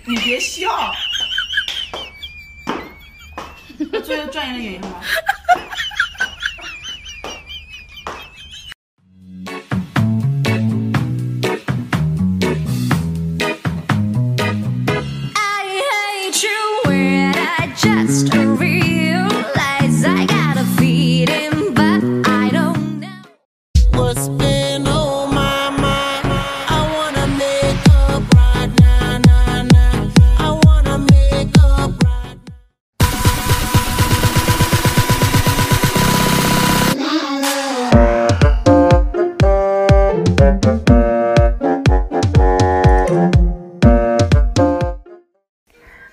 你别笑，我做一个专业的演员吗？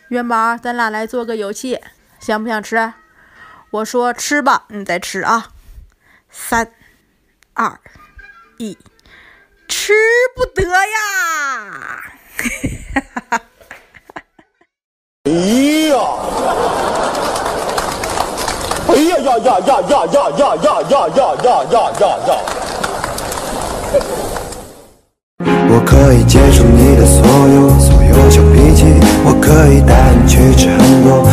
元宝，咱俩来做个游戏，想不想吃？我说吃吧，你再吃啊！3、2、1，吃不得呀！哎呀！哎呀呀呀呀呀呀呀呀呀呀呀呀呀！我可以接受你的所有小脾气，我可以带你去吃很多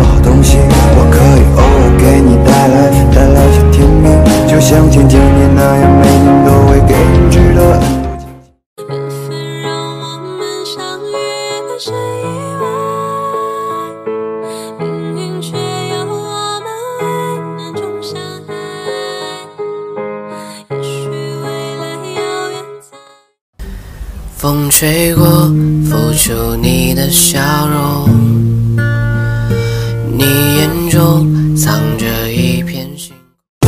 好东西，我可以偶尔给你带来些甜蜜，就像前几年那样，每年都会给你值得很多惊喜。缘分让我们相遇在谁以外，命运却要我们为难中相爱。也许未来遥远在。风吹过，浮出你的笑容，你眼中藏着一片星空。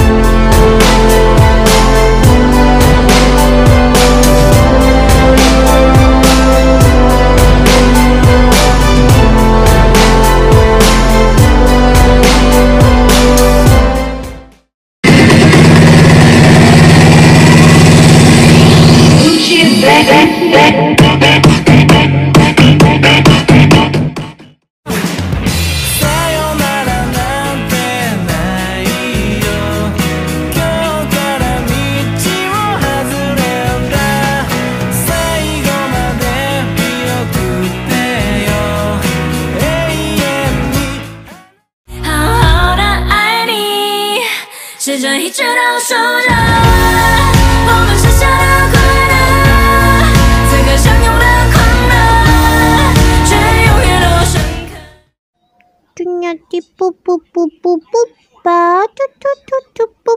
是这一直都守着我们剩下的快乐，此刻相拥的狂热，却永远都深刻。真呀的不不不不不吧，嘟嘟嘟嘟不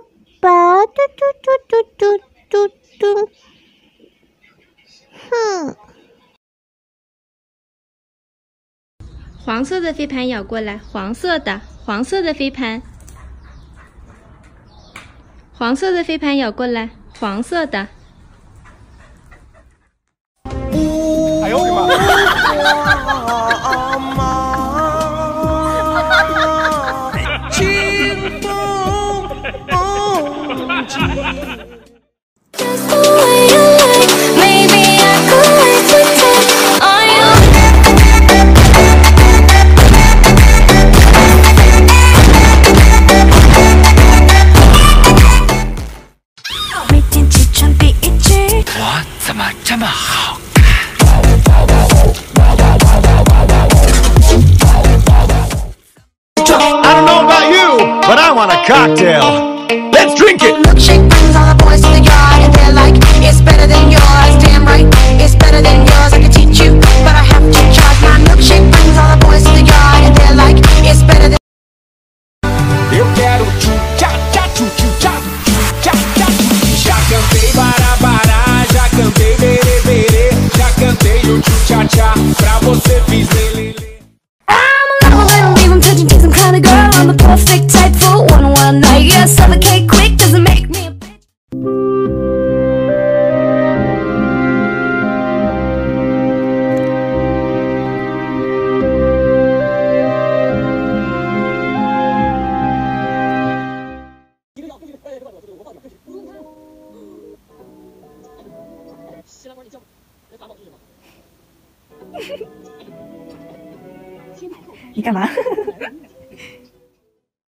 吧，嘟嘟嘟嘟嘟嘟嘟。哼。黄色的飞盘咬过来，黄色的飞盘。黄色的飞盘咬过来，黄色的。哎呦我的妈！清风梦境。我怎么这么好I don't know about you, but I want a cocktail. Let's drink it. Milkshake brings all the boys to the yard, and they're like, it's better than yours. Damn right, it's better than yours. I can teach you, but I have to charge. My milkshake brings all the boys to the yard, and they're like, it's better than. Eu quero tchu-tcha-tcha, tchu-tchu-tcha, tchu-tcha-tcha. Já cantei bará-bará, já cantei berê-berê, já cantei o tchu-tcha-tcha, pra você fiz lelê. I'm touching things, I'm kind of girl, I'm the perfect type for one night. Yeah, suffocate quick, doesn't make me a bitch. 干嘛？